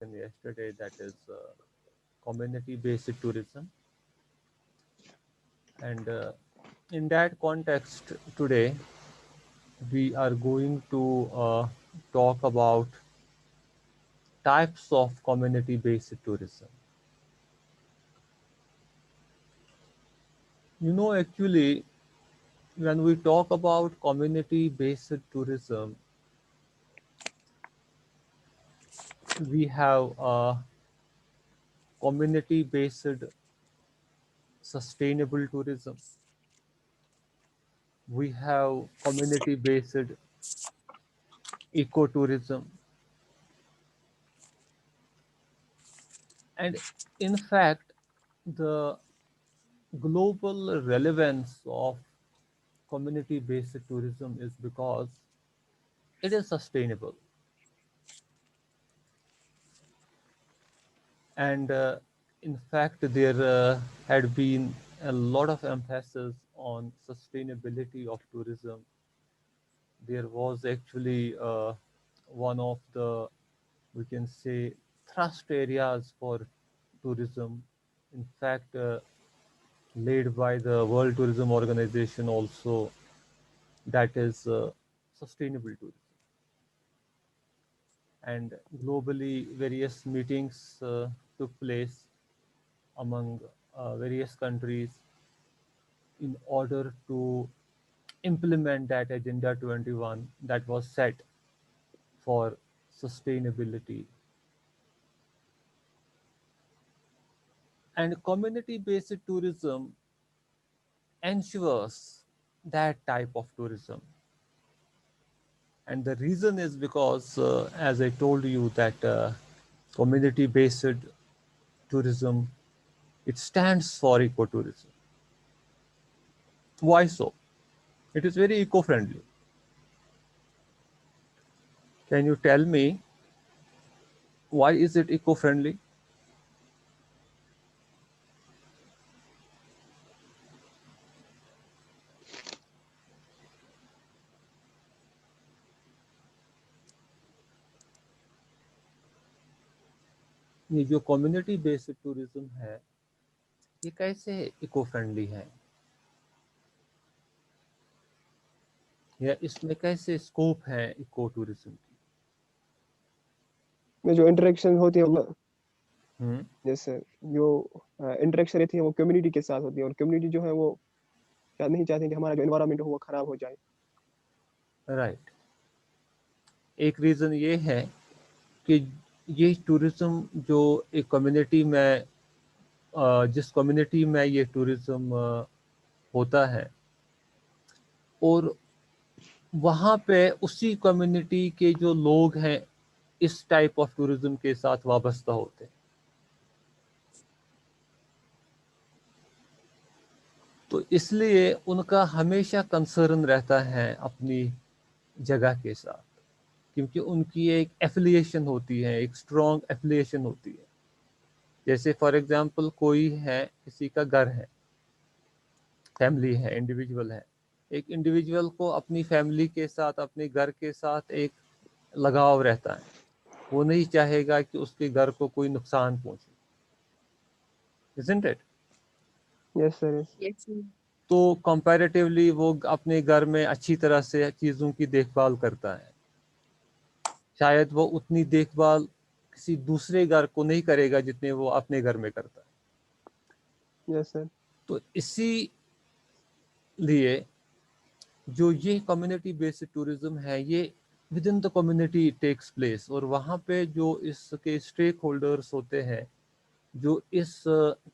spoken yesterday, that is community-based tourism. And in that context, today we are going to talk about types of community-based tourism. Actually, when we talk about community-based tourism, we have community-based sustainable tourism. We have community-based ecotourism. And in fact, the global relevance of community-based tourism is because it is sustainable. And in fact, there had been a lot of emphasis on sustainability of tourism. There was actually one of the, we can say, thrust areas for tourism. In fact, led by the World Tourism Organization also, that is sustainable tourism. And globally, various meetings took place among various countries in order to implement that Agenda 21 that was set for sustainability. And community-based tourism ensures that type of tourism. And the reason is because, as I told you, that community-based tourism, it stands for ecotourism. Why so? It is very eco-friendly. Can you tell me why is it eco-friendly? ये जो community based tourism है, ये कैसे eco friendly है, या इसमें कैसे scope है इको टूरिज्म की? में जो इंटरेक्शन होती है जैसे जो इंटरेक्शन रहती है वो कम्युनिटी के साथ होती है, और कम्युनिटी जो है वो नहीं चाहते कि हमारा जो एनवायरनमेंट हो वो खराब हो जाए. राइट. एक रीज़न ये है कि ये टूरिज्म जो एक कम्युनिटी में, जिस कम्युनिटी में ये टूरिज्म होता है, और वहाँ पे उसी कम्युनिटी के जो लोग हैं इस टाइप ऑफ टूरिज्म के साथ वाबस्ता होते हैं. तो इसलिए उनका हमेशा कंसर्न रहता है अपनी जगह के साथ, क्योंकि उनकी एक एफिलिएशन होती है, एक स्ट्रॉन्ग एफिलिएशन होती है. जैसे फॉर एग्जांपल कोई है, किसी का घर है, फैमिली है, इंडिविजुअल है. एक इंडिविजुअल को अपनी फैमिली के साथ, अपने घर के साथ एक लगाव रहता है. वो नहीं चाहेगा कि उसके घर को कोई नुकसान पहुंचे. Isn't it? Yes sir. तो कंपैरेटिवली वो अपने घर में अच्छी तरह से चीज़ों की देखभाल करता है. शायद वो उतनी देखभाल किसी दूसरे घर को नहीं करेगा जितने वो अपने घर में करता है. Yes sir. तो इसी लिए जो ये कम्युनिटी बेस्ड टूरिज्म है, ये within the community takes place, और वहाँ पे जो इसके स्टेक होल्डर्स होते हैं, जो इस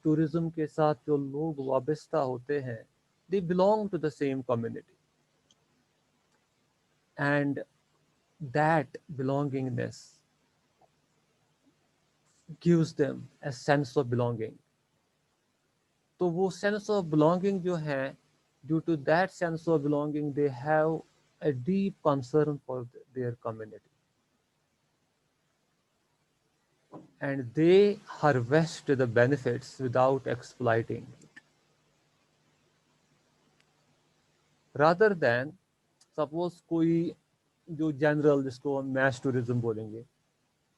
टूरिज्म के साथ जो लोग वाबस्ता होते हैं, they belong to the same community, and that belongingness gives them a sense of belonging. तो वो सेंस ऑफ बिलोंगिंग जो है, due to that sense of belonging, they have a deep concern for their community, and they harvest the benefits without exploiting it, rather than suppose कोई जो general, जिसको हम mess tourism बोलेंगे,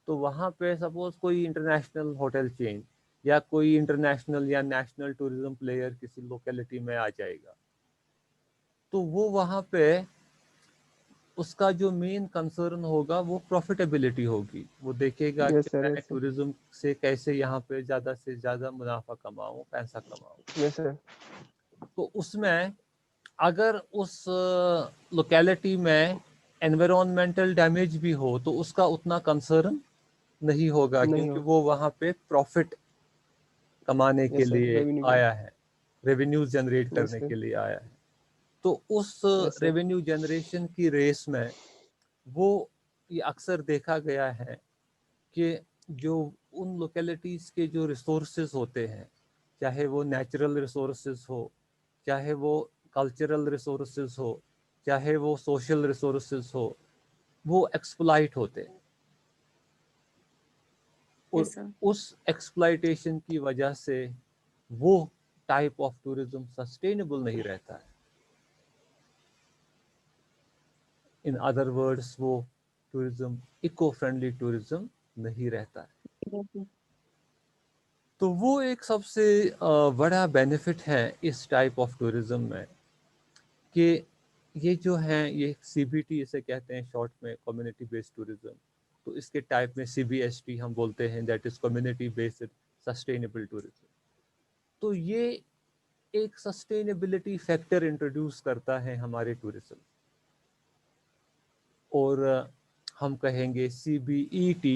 तो वहाँ पे सपोज कोई इंटरनेशनल होटल चेन या कोई इंटरनेशनल या नेशनल टूरिज्म प्लेयर किसी लोकेलिटी में आ जाएगा, तो वो वहाँ पे उसका जो मेन कंसर्न होगा वो प्रॉफिटेबिलिटी होगी। वो देखेगा कि यस सर, मैं यस सर, टूरिज्म से कैसे यहाँ पे ज़्यादा से ज़्यादा मुनाफा कमाऊँ, पैसा कमाऊँ। यस सर, तो उसमें अगर उस लोकेलिटी में एनवायरमेंटल डैमेज भी हो तो उसका उतना कंसर्न नहीं होगा, नहीं क्योंकि हो, वो वहाँ पे प्रॉफिट कमाने के यस सर, लिए रेवेन्यू के, आया है, रेवेन्यू जनरेट यस करने सर, के लिए आया है। तो उस यस सर, रेवेन्यू जनरेशन की रेस में वो ये अक्सर देखा गया है कि जो उन लोकेलिटीज़ के जो रिसोर्सेज होते हैं, चाहे वो नेचुरल रिसोर्सेज हो, चाहे वो कल्चरल रिसोर्सेज हो, चाहे वो सोशल रिसोर्सेज हो, वो एक्सप्लॉइट होते हैं। और यस सर। उस एक्सप्लॉइटेशन की वजह से वो टाइप ऑफ टूरिज्म सस्टेनेबल नहीं रहता है। इन अदर वर्ड्स, वो टूरिज्म इको फ्रेंडली टूरिज्म नहीं रहता है। तो वो एक सबसे बड़ा बेनिफिट है इस टाइप ऑफ टूरिज्म में कि ये जो है ये सीबीटी इसे कहते हैं शॉर्ट में, कम्युनिटी बेस्ड टूरिज्म। तो इसके टाइप में सीबीएसटी हम बोलते हैं, that is community based sustainable tourism. तो ये एक सस्टेनेबिलिटी फैक्टर इंट्रोड्यूस करता है हमारे टूरिज्म। और हम कहेंगे CBET,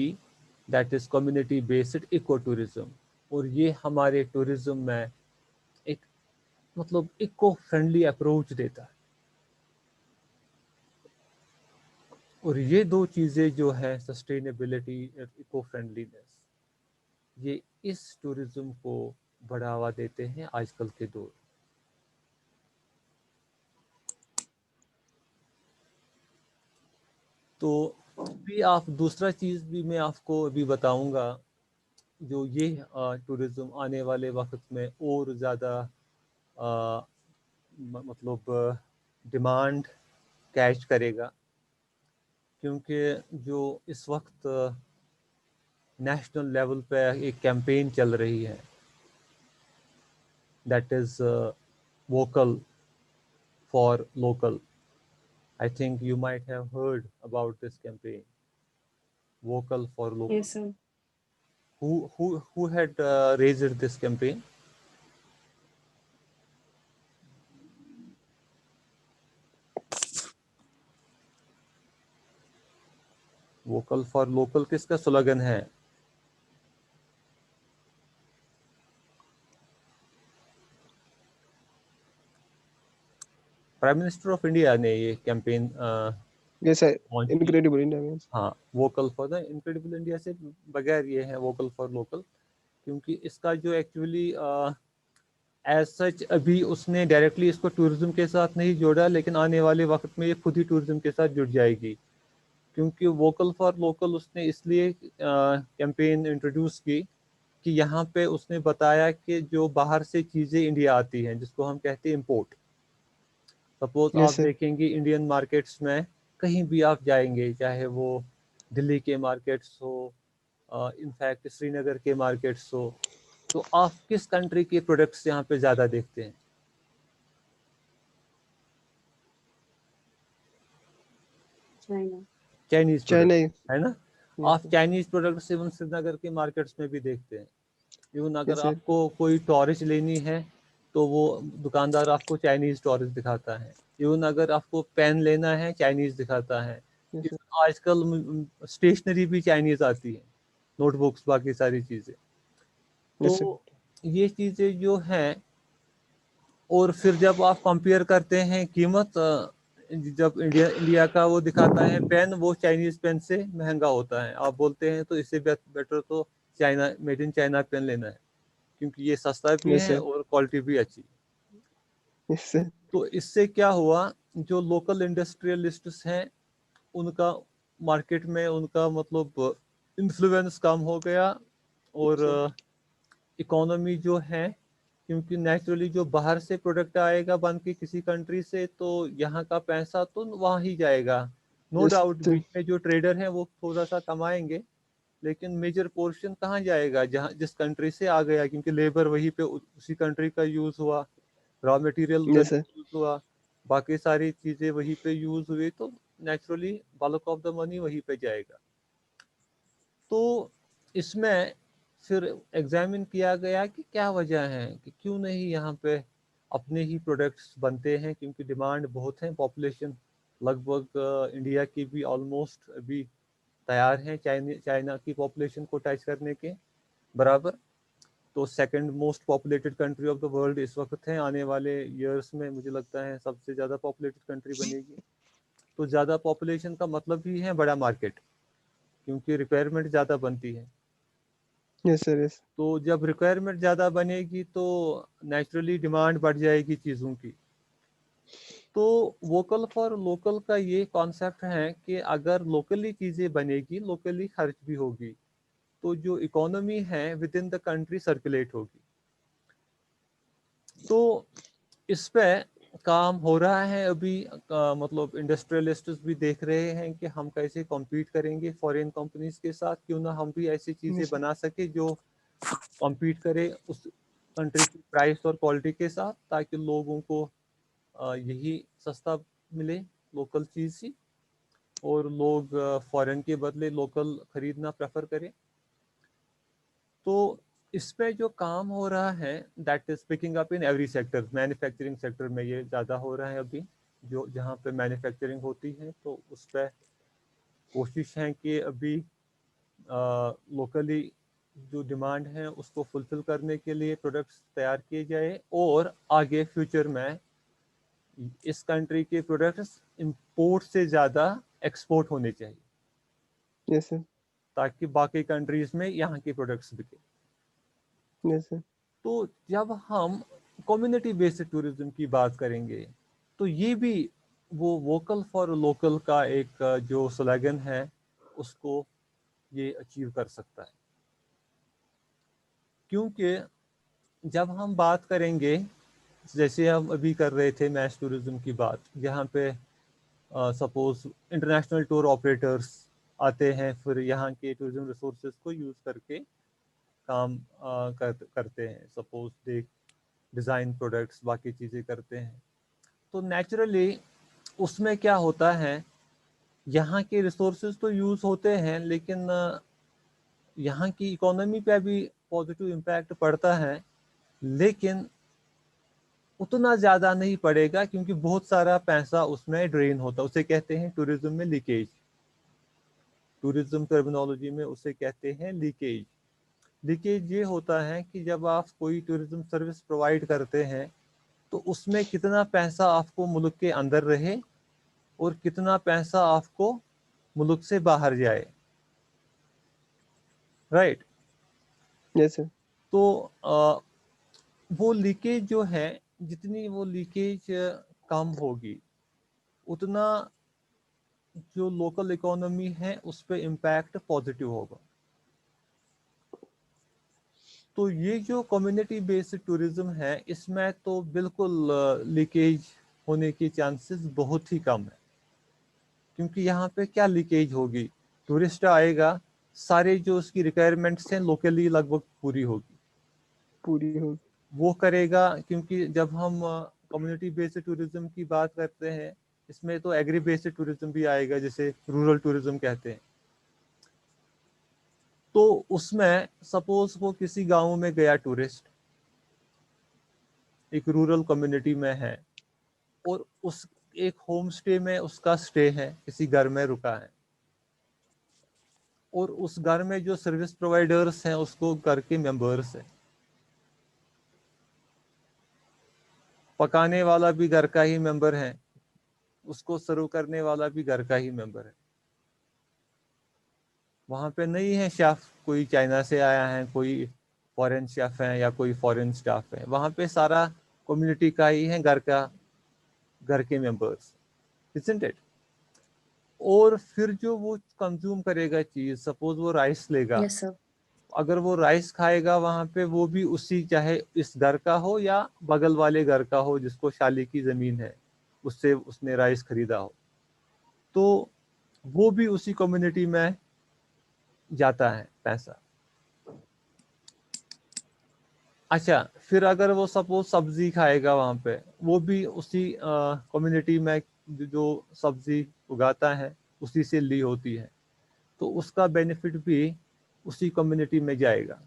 that is community based eco tourism. और ये हमारे टूरिज्म में एक मतलब इको फ्रेंडली अप्रोच देता है। और ये दो चीज़ें जो है, सस्टेनेबिलिटी और इको फ्रेंडलीनेस, ये इस टूरिज्म को बढ़ावा देते हैं आजकल के दौर। तो भी आप दूसरा चीज़ भी मैं आपको अभी बताऊंगा, जो ये टूरिज्म आने वाले वक्त में और ज़्यादा मतलब डिमांड कैच करेगा, क्योंकि जो इस वक्त नेशनल लेवल पे एक कैंपेन चल रही है, that is vocal for local. I think you might have heard about this campaign, vocal for local. Yes sir. who had raised this campaign? Vocal for local किसका स्लोगन है? Prime minister of India ने ये campaign yes sir, launch की। Incredible India means, हाँ, vocal for the incredible India से बगैर ये है वोकल फॉर लोकल, क्योंकि इसका जो एक्चुअली एज सच अभी उसने डायरेक्टली इसको टूरिज्म के साथ नहीं जोड़ा, लेकिन आने वाले वक्त में ये खुद ही टूरिज्म के साथ जुड़ जाएगी। क्योंकि वोकल फॉर लोकल उसने इसलिए कैंपेन इंट्रोड्यूस की कि यहाँ पे उसने बताया कि जो बाहर से चीज़ें इंडिया आती हैं, जिसको हम कहते हैं इम्पोर्ट। सपोज आप यस सर, देखेंगे इंडियन मार्केट्स में कहीं भी आप जाएंगे, चाहे वो दिल्ली के मार्केट्स हो, इनफैक्ट श्रीनगर के मार्केट्स हो, तो आप किस कंट्री के प्रोडक्ट्स यहाँ पे ज़्यादा देखते हैं? चाइना। चाइनीज़ चाइना, प्रोडक्ट, है ना? यस आप चाइनीज़ प्रोडक्ट्स इवन श्रीनगर के मार्केट्स में भी देखते हैं। इवन अगर सर, आपको कोई टॉर्च लेनी है तो वो दुकानदार आपको चाइनीज़ टॉर्च दिखाता है। इवन अगर आपको पेन लेना है, चाइनीज़ दिखाता है। यस सर, इवन आजकल स्टेशनरी भी चाइनीज़ आती है, नोटबुक्स, बाकी सारी चीज़ें। यस सर, तो ये चीज़ें जो हैं, और फिर जब आप कंपेयर करते हैं कीमत, जब इंडिया का वो दिखाता है पेन, वो चाइनीज़ पेन से महंगा होता है। आप बोलते हैं तो इससे बेटर तो China, made in China pen लेना है, क्योंकि ये सस्ता भी यस है सर, और क्वालिटी भी अच्छी। यस सर, तो इससे क्या हुआ, जो लोकल इंडस्ट्रियलिस्ट्स हैं उनका मार्केट में उनका मतलब इन्फ्लुएंस कम हो गया। और इकोनॉमी जो है, क्योंकि नेचुरली जो बाहर से प्रोडक्ट आएगा बन के किसी कंट्री से, तो यहाँ का पैसा तो वहाँ ही जाएगा। नो यस डाउट सर, बीच में जो ट्रेडर हैं वो थोड़ा सा कमाएंगे, लेकिन मेजर पोर्शन कहाँ जाएगा, जहाँ जिस कंट्री से आ गया, क्योंकि लेबर वहीं पे उसी कंट्री का यूज हुआ, रॉ मटेरियल उधर यस सर, यूज हुआ, बाकी सारी चीजें वहीं पे यूज हुई, तो naturally bulk of the money वहीं पे जाएगा। तो इसमें फिर एग्जामिन किया गया कि क्या वजह है कि क्यों नहीं यहाँ पे अपने ही प्रोडक्ट्स बनते हैं, क्योंकि डिमांड बहुत है, पॉपुलेशन लगभग इंडिया की भी ऑलमोस्ट अभी तैयार है चाइना की पॉपुलेशन को टच करने के बराबर। तो second most populated country of the world इस वक्त है, आने वाले ईयर्स में मुझे लगता है सबसे ज़्यादा पॉपुलेटेड कंट्री बनेगी। तो ज़्यादा पॉपुलेशन का मतलब ही है बड़ा मार्केट, क्योंकि रिक्वायरमेंट ज़्यादा बनती है। यस सर, यस, तो जब रिक्वायरमेंट ज़्यादा बनेगी तो नेचुरली डिमांड बढ़ जाएगी चीज़ों की। तो वोकल फॉर लोकल का ये कॉन्सेप्ट है कि अगर लोकली चीज़ें बनेगी, लोकली खर्च भी होगी, तो जो इकोनॉमी है with in the country circulate होगी। तो इस पे काम हो रहा है अभी, मतलब इंडस्ट्रियलिस्ट्स भी देख रहे हैं कि हम कैसे कॉम्पीट करेंगे फॉरेन कंपनीज के साथ, क्यों ना हम भी ऐसी चीज़ें यस, बना सके जो कॉम्पीट करे उस कंट्री की प्राइस और क्वालिटी के साथ, ताकि लोगों को यही सस्ता मिले, लोकल चीज़ ही, और लोग फॉरेन के बदले लोकल खरीदना प्रेफर करें। तो इस पे जो काम हो रहा है that is picking up in every sector. Manufacturing sector में ये ज़्यादा हो रहा है अभी, जो जहाँ पे मैन्युफैक्चरिंग होती है, तो उस पर कोशिश है कि अभी लोकली जो डिमांड है उसको फुलफिल करने के लिए प्रोडक्ट्स तैयार किए जाए, और आगे फ्यूचर में इस कंट्री के प्रोडक्ट्स इंपोर्ट से ज़्यादा एक्सपोर्ट होने चाहिए, यस सर, ताकि बाकी कंट्रीज में यहाँ के प्रोडक्ट्स बिके। यस सर, तो जब हम कम्युनिटी बेस्ड टूरिज्म की बात करेंगे, तो ये भी वो वोकल फॉर लोकल का एक जो स्लोगन है उसको ये अचीव कर सकता है। क्योंकि जब हम बात करेंगे, जैसे हम अभी कर रहे थे मैस टूरिज्म की बात, जहाँ पे सपोज इंटरनेशनल टूर ऑपरेटर्स आते हैं, फिर यहाँ के टूरिज्म रिसोर्सेज को यूज़ करके काम करते हैं, सपोज देख डिज़ाइन प्रोडक्ट्स बाकी चीज़ें करते हैं। तो नेचुरली उसमें क्या होता है, यहाँ के रिसोर्सेज तो यूज़ होते हैं, लेकिन यहाँ की इकोनॉमी पे भी पॉजिटिव इम्पैक्ट पड़ता है, लेकिन उतना ज़्यादा नहीं पड़ेगा, क्योंकि बहुत सारा पैसा उसमें ड्रेन होता है। उसे कहते हैं टूरिज्म में लीकेज, टूरिज्म टर्मिनोलॉजी में उसे कहते हैं लीकेज। लीकेज ये होता है कि जब आप कोई टूरिज्म सर्विस प्रोवाइड करते हैं, तो उसमें कितना पैसा आपको मुल्क के अंदर रहे और कितना पैसा आपको मुल्क से बाहर जाए, राइट। यस सर, तो वो लीकेज जो है, जितनी वो लीकेज कम होगी, उतना जो लोकल इकोनॉमी है उस पर इम्पैक्ट पॉजिटिव होगा। तो ये जो कम्युनिटी बेस्ड टूरिज्म है, इसमें तो बिल्कुल लीकेज होने की चांसेस बहुत ही कम है, क्योंकि यहाँ पे क्या लीकेज होगी, टूरिस्ट आएगा, सारे जो उसकी रिक्वायरमेंट्स हैं लोकली लगभग पूरी होगी, पूरी हो, वो करेगा। क्योंकि जब हम कम्युनिटी बेस्ड टूरिज्म की बात करते हैं, इसमें तो एग्री बेस्ड टूरिज्म भी आएगा, जिसे रूरल टूरिज्म कहते हैं। तो उसमें सपोज वो किसी गांव में गया टूरिस्ट, एक रूरल कम्युनिटी में है, और उस एक होम स्टे में उसका स्टे है, किसी घर में रुका है, और उस घर में जो सर्विस प्रोवाइडर्स हैं उसको घर के मेंबर्स हैं, पकाने वाला भी घर का ही मेंबर है, उसको सर्व करने वाला भी घर का ही मेंबर है। वहाँ पे नहीं है शेफ कोई चाइना से आया है, कोई फॉरेन शेफ है या कोई फॉरेन स्टाफ है, वहाँ पे सारा कम्युनिटी का ही है, घर के मेंबर्स, इजंट इट। और फिर जो वो कंज्यूम करेगा चीज, सपोज वो राइस लेगा, यस सर, अगर वो राइस खाएगा वहाँ पे, वो भी उसी, चाहे इस घर का हो या बगल वाले घर का हो जिसको शाली की जमीन है, उससे उसने राइस खरीदा हो, तो वो भी उसी कम्युनिटी में जाता है पैसा। अच्छा, फिर अगर वो सपोज सब्जी खाएगा वहाँ पे, वो भी उसी कम्युनिटी में जो सब्जी उगाता है उसी से ली होती है, तो उसका बेनिफिट भी उसी कम्युनिटी में जाएगा।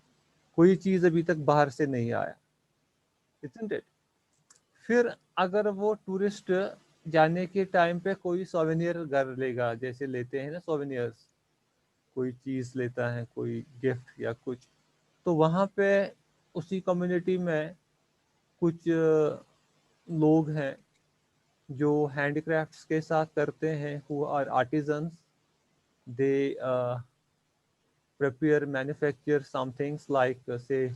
कोई चीज़ अभी तक बाहर से नहीं आया, isn't it? फिर अगर वो टूरिस्ट जाने के टाइम पे कोई सोवेनियर घर लेगा, जैसे लेते हैं ना सोवेनियर्स, कोई चीज़ लेता है, कोई गिफ्ट या कुछ, तो वहाँ पे उसी कम्युनिटी में कुछ लोग हैं जो हैंडीक्राफ्ट्स के साथ करते हैं, who are artisans, they prepare, manufacture some things like say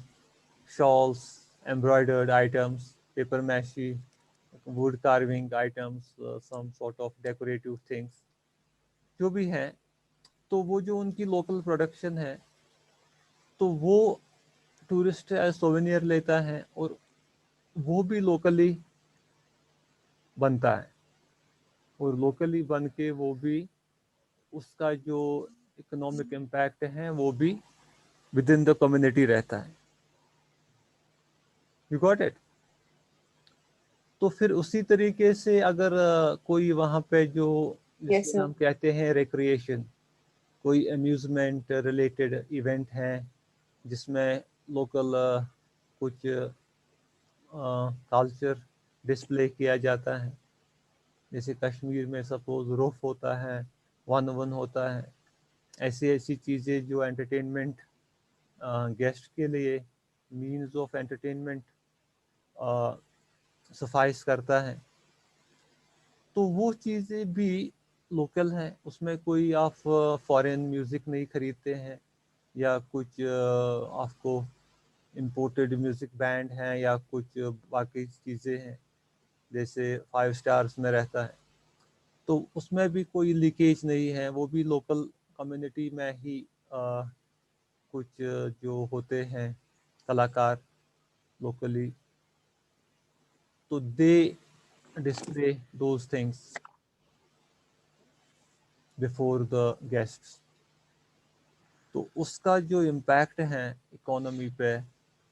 shawls, embroidered items, paper mache, wood carving items, some sort of decorative things, जो भी हैं। तो वो जो उनकी लोकल प्रोडक्शन है, तो वो टूरिस्ट एज सोवेनियर लेता है और वो भी लोकली बनता है, और लोकली बन के वो भी उसका जो इकोनॉमिक इम्पैक्ट है वो भी विद इन द कम्युनिटी रहता है। You got it? तो फिर उसी तरीके से अगर कोई वहाँ पे जो Yes, जिसको sir. हम कहते हैं रिक्रिएशन, कोई अम्यूजमेंट रिलेटेड इवेंट है जिसमें लोकल कुछ कल्चर डिस्प्ले किया जाता है, जैसे कश्मीर में सपोज रोफ होता है, वन वन होता है, ऐसी ऐसी चीज़ें जो एंटरटेनमेंट गेस्ट के लिए मीन्स ऑफ एंटरटेनमेंट सफाइस करता है, तो वो चीज़ें भी लोकल हैं। उसमें कोई आप फॉरेन म्यूज़िक नहीं खरीदते हैं, या कुछ आपको इम्पोर्टेड म्यूज़िक बैंड हैं या कुछ बाकी चीज़ें हैं जैसे 5 स्टार्स में रहता है, तो उसमें भी कोई लीकेज नहीं है। वो भी लोकल कम्युनिटी में ही कुछ जो होते हैं कलाकार लोकली, तो they display those things before the guests. तो उसका जो इम्पैक्ट है इकोनॉमी पे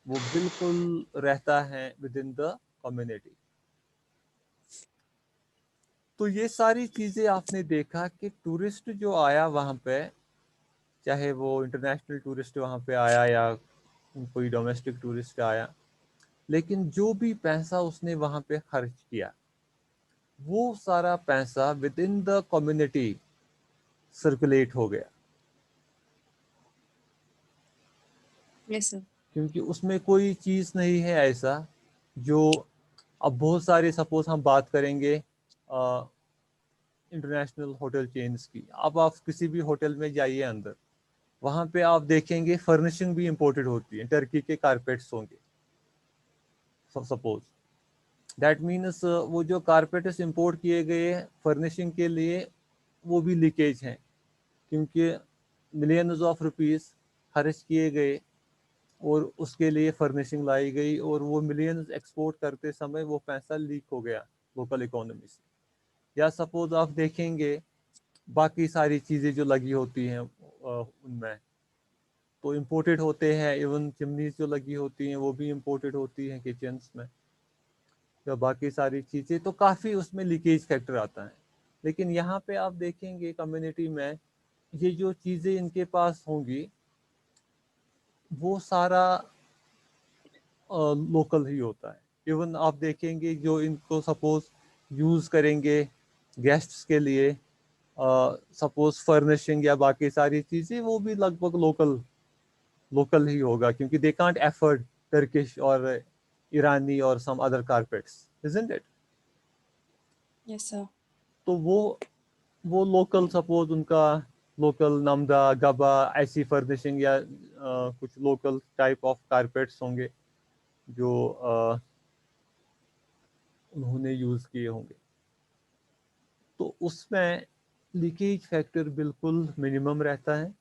वो बिल्कुल रहता है विद इन द कम्युनिटी। तो ये सारी चीज़ें आपने देखा कि टूरिस्ट जो आया वहाँ पे, चाहे वो इंटरनेशनल टूरिस्ट वहाँ पे आया या कोई डोमेस्टिक टूरिस्ट आया, लेकिन जो भी पैसा उसने वहाँ पे खर्च किया वो सारा पैसा with in the community circulate हो गया, Yes, sir. क्योंकि उसमें कोई चीज़ नहीं है ऐसा जो, अब बहुत सारे सपोज हम बात करेंगे इंटरनेशनल होटल चेन्स की, अब आप किसी भी होटल में जाइए अंदर, वहाँ पे आप देखेंगे फर्निशिंग भी इंपोर्टेड होती है, टर्की के कारपेट्स होंगे सपोज, दैट मीन्स वो जो कारपेट्स इंपोर्ट किए गए फर्निशिंग के लिए वो भी लीकेज हैं, क्योंकि मिलियंस ऑफ रुपीस खर्च किए गए और उसके लिए फर्निशिंग लाई गई, और वो मिलियंस एक्सपोर्ट करते समय वो पैसा लीक हो गया लोकल इकोनॉमी से। या सपोज आप देखेंगे बाकी सारी चीज़ें जो लगी होती हैं उनमें तो इम्पोर्टेड होते हैं, इवन चिमनीज जो लगी होती हैं वो भी इम्पोर्टेड होती हैं किचन्स में, या बाकी सारी चीज़ें, तो काफ़ी उसमें लीकेज फैक्टर आता है। लेकिन यहाँ पे आप देखेंगे कम्युनिटी में ये जो चीज़ें इनके पास होंगी वो सारा लोकल ही होता है। इवन आप देखेंगे जो इनको सपोज यूज़ करेंगे गेस्ट्स के लिए, सपोज फर्निशिंग या बाकी सारी चीज़ें, वो भी लगभग लोकल ही होगा, क्योंकि दे कांट एफर्ड टर्किश और ईरानी और some other carpets, isn't it? Yes, sir. तो वो लोकल सपोज उनका लोकल नमदा गबा ऐसी फर्निशिंग या कुछ लोकल टाइप ऑफ कारपेट्स होंगे जो उन्होंने यूज़ किए होंगे, तो उसमें लीकेज फैक्टर बिल्कुल मिनिमम रहता है।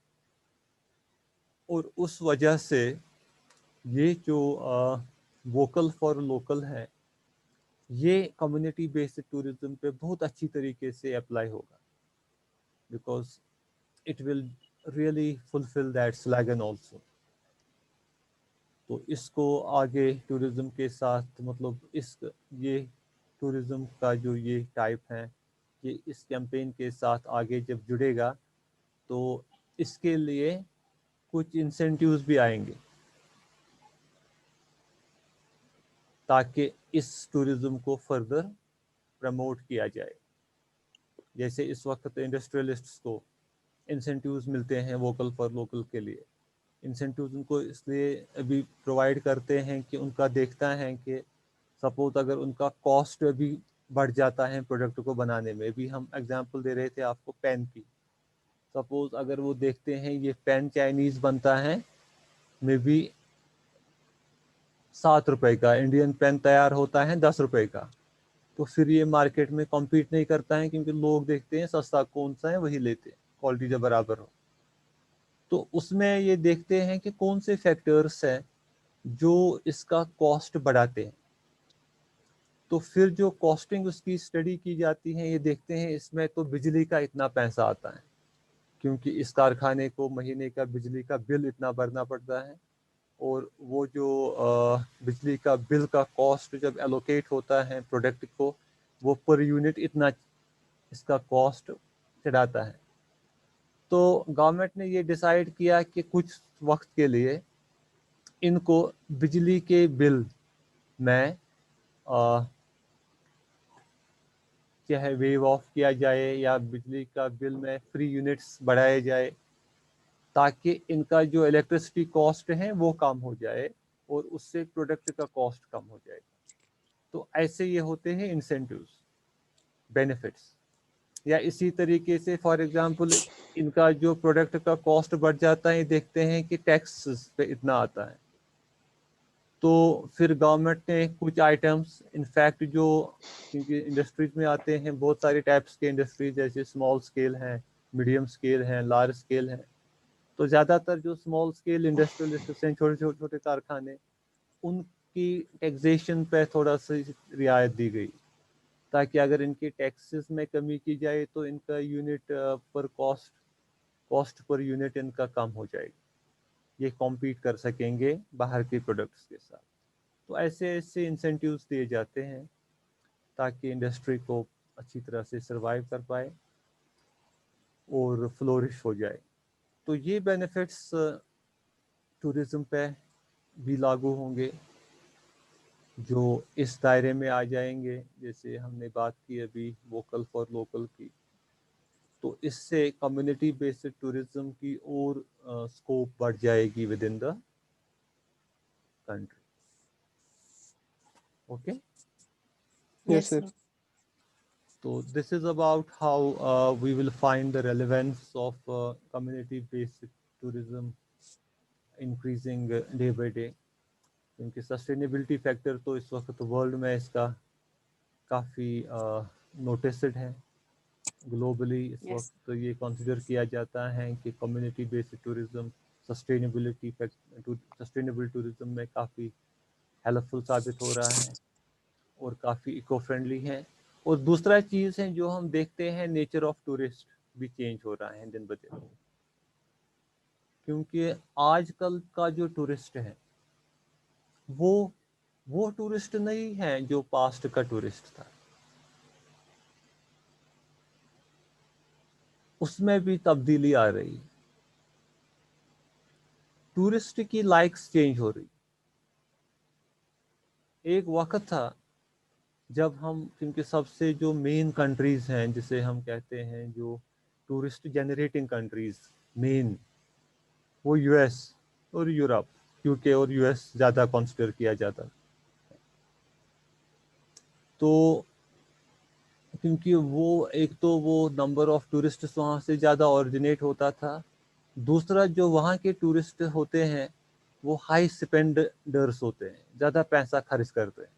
और उस वजह से ये जो वोकल फॉर लोकल है ये कम्युनिटी बेस्ड टूरिज्म पे बहुत अच्छी तरीके से अप्लाई होगा, because it will really fulfill that slogan also. तो इसको आगे टूरिज्म के साथ मतलब ये टूरिज्म का जो ये टाइप है ये इस कैंपेन के साथ आगे जब जुड़ेगा तो इसके लिए कुछ इंसेंटिव्स भी आएंगे ताकि इस टूरिज्म को फर्दर प्रमोट किया जाए। जैसे इस वक्त इंडस्ट्रियलिस्ट्स को इंसेंटिव्स मिलते हैं वोकल फॉर लोकल के लिए। इंसेंटिव्स उनको इसलिए अभी प्रोवाइड करते हैं कि उनका देखता है कि सपोज अगर उनका कॉस्ट अभी बढ़ जाता है प्रोडक्ट को बनाने में। अभी हम एग्जांपल दे रहे थे आपको पेन की। सपोज अगर वो देखते हैं ये पेन चाइनीज़ बनता है मे बी 7 रुपए का, इंडियन पेन तैयार होता है 10 रुपए का, तो फिर ये मार्केट में कॉम्पीट नहीं करता है क्योंकि लोग देखते हैं सस्ता कौन सा है वही लेते हैं, क्वालिटी जब बराबर हो। तो उसमें ये देखते हैं कि कौन से फैक्टर्स हैं जो इसका कॉस्ट बढ़ाते हैं। तो फिर जो कॉस्टिंग उसकी स्टडी की जाती है, ये देखते हैं इसमें तो बिजली का इतना पैसा आता है क्योंकि इस कारखाने को महीने का बिजली का बिल इतना भरना पड़ता है और वो जो बिजली का बिल का कॉस्ट जब एलोकेट होता है प्रोडक्ट को वो पर यूनिट इतना इसका कॉस्ट चढ़ाता है। तो गवर्नमेंट ने ये डिसाइड किया कि कुछ वक्त के लिए इनको बिजली के बिल में चाहे वेव ऑफ किया जाए या बिजली का बिल में फ्री यूनिट्स बढ़ाए जाए ताकि इनका जो इलेक्ट्रिसिटी कॉस्ट है वो कम हो जाए और उससे प्रोडक्ट का कॉस्ट कम हो जाए। तो ऐसे ये होते हैं इंसेंटिव्स, बेनिफिट्स। या इसी तरीके से फॉर एग्जांपल इनका जो प्रोडक्ट का कॉस्ट बढ़ जाता है, देखते हैं कि टैक्स पे इतना आता है, तो फिर गवर्नमेंट ने कुछ आइटम्स इनफैक्ट जो क्योंकि इंडस्ट्रीज में आते हैं बहुत सारे टाइप्स के इंडस्ट्रीज, जैसे स्मॉल स्केल हैं, मीडियम स्केल हैं, लार्ज स्केल हैं। तो ज़्यादातर जो स्मॉल स्केल इंडस्ट्रियलिस्ट हैं, छोटे छोटे कारखाने, उनकी टैक्सेशन पे थोड़ा सा रियायत दी गई ताकि अगर इनके टैक्सेस में कमी की जाए तो इनका यूनिट पर कॉस्ट पर यूनिट इनका कम हो जाएगा, ये कॉम्पीट कर सकेंगे बाहर के प्रोडक्ट्स के साथ। तो ऐसे ऐसे इंसेंटिव्स दिए जाते हैं ताकि इंडस्ट्री को अच्छी तरह से सर्वाइव कर पाए और फ्लोरिश हो जाए। तो ये बेनिफिट्स टूरिज्म पे भी लागू होंगे जो इस दायरे में आ जाएंगे। जैसे हमने बात की अभी वोकल फॉर लोकल की, तो इससे कम्युनिटी बेस्ड टूरिज्म की और स्कोप बढ़ जाएगी with in the country. Okay, Yes, sir. so this is about how we will find the relevance of community based tourism increasing day by day, क्योंकि sustainability factor तो इस वक्त world में इसका काफ़ी नोटिस्ड है ग्लोबली। इस Yes. वक्त ये कंसिडर किया जाता है कि community based tourism sustainable tourism में काफ़ी हेल्पफुल साबित हो रहा है और काफ़ी इको फ्रेंडली है। और दूसरा चीज़ है जो हम देखते हैं, नेचर ऑफ टूरिस्ट भी चेंज हो रहा है दिन ब दिन, क्योंकि आजकल का जो टूरिस्ट है वो टूरिस्ट नहीं है जो पास्ट का टूरिस्ट था, उसमें भी तब्दीली आ रही, टूरिस्ट की लाइक्स चेंज हो रही। एक वक्त था जब हम, क्योंकि सबसे जो मेन कंट्रीज हैं जिसे हम कहते हैं जो टूरिस्ट जनरेटिंग कंट्रीज मेन, वो यूएस और यूरोप, यूके और यूएस ज़्यादा कंसिडर किया जाता। तो क्योंकि वो एक तो वो नंबर ऑफ टूरिस्ट वहाँ से ज़्यादा ओरिजिनेट होता था, दूसरा जो वहाँ के टूरिस्ट होते हैं वो हाई स्पेंडर्स होते हैं, ज़्यादा पैसा खर्च करते हैं।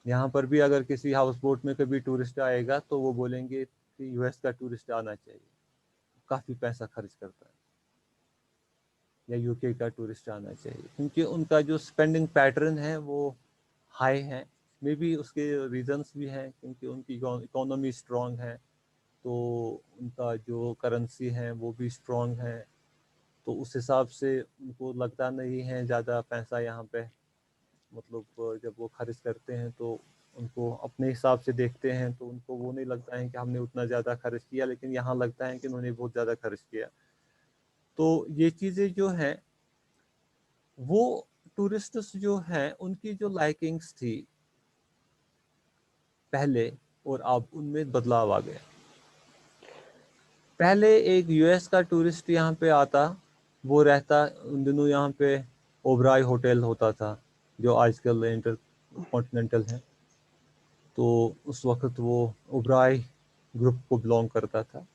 यहाँ पर भी अगर किसी हाउस बोट में कभी टूरिस्ट आएगा तो वो बोलेंगे कि यूएस का टूरिस्ट आना चाहिए, काफ़ी पैसा खर्च करता है, या यूके का टूरिस्ट आना चाहिए, क्योंकि उनका जो स्पेंडिंग पैटर्न है वो हाई है। मे बी उसके रीजंस भी हैं, क्योंकि उनकी इकोनॉमी स्ट्रॉन्ग है, तो उनका जो करेंसी है वो भी स्ट्रॉन्ग है, तो उस हिसाब से उनको लगता नहीं है ज़्यादा पैसा यहाँ पे, मतलब जब वो खर्च करते हैं तो उनको अपने हिसाब से देखते हैं, तो उनको वो नहीं लगता है कि हमने उतना ज़्यादा खर्च किया, लेकिन यहाँ लगता है कि उन्होंने बहुत ज़्यादा खर्च किया। तो ये चीज़ें जो हैं वो टूरिस्ट्स जो हैं उनकी जो लाइकिंग्स थी पहले और अब उनमें बदलाव आ गया। पहले एक यूएस का टूरिस्ट यहाँ पे आता, वो रहता उन दिनों यहाँ पे ओबराय होटल होता था जो आजकल इंटर कॉन्टिनेंटल है, तो उस वक्त वो ओबराय ग्रुप को बिलोंग करता था,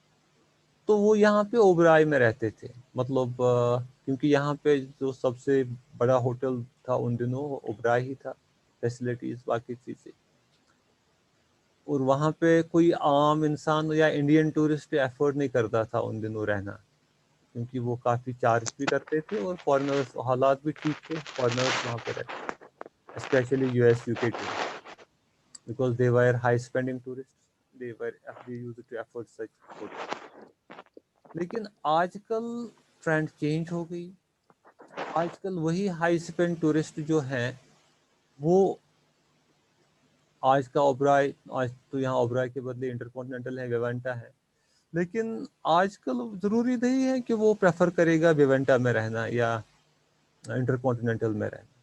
तो वो यहाँ पे ओबराय में रहते थे, मतलब क्योंकि यहाँ पे जो सबसे बड़ा होटल था उन दिनों वो ओबराय ही था, फैसिलिटीज़ बाकी चीज़ें, और वहाँ पे कोई आम इंसान या इंडियन टूरिस्ट एफर्ट नहीं करता था उन दिनों रहना, क्योंकि वो काफ़ी चार्ज भी करते थे और फॉरेनर्स हालात भी ठीक थे, फॉरेनर्स वहाँ पे रहते, specially US UK tourist, because they were high spending tourists, they used to afford such hotels. लेकिन आजकल ट्रेंड चेंज हो गई, आजकल वही हाई स्पेंड टूरिस्ट जो हैं वो आज का ओबराय, आज तो यहाँ ओबराय के बदले इंटरकॉन्टिनेंटल है, विवेंटा है, लेकिन आजकल ज़रूरी नहीं है कि वो प्रेफर करेगा विवेंटा में रहना या इंटरकॉन्टिनेंटल में रहना।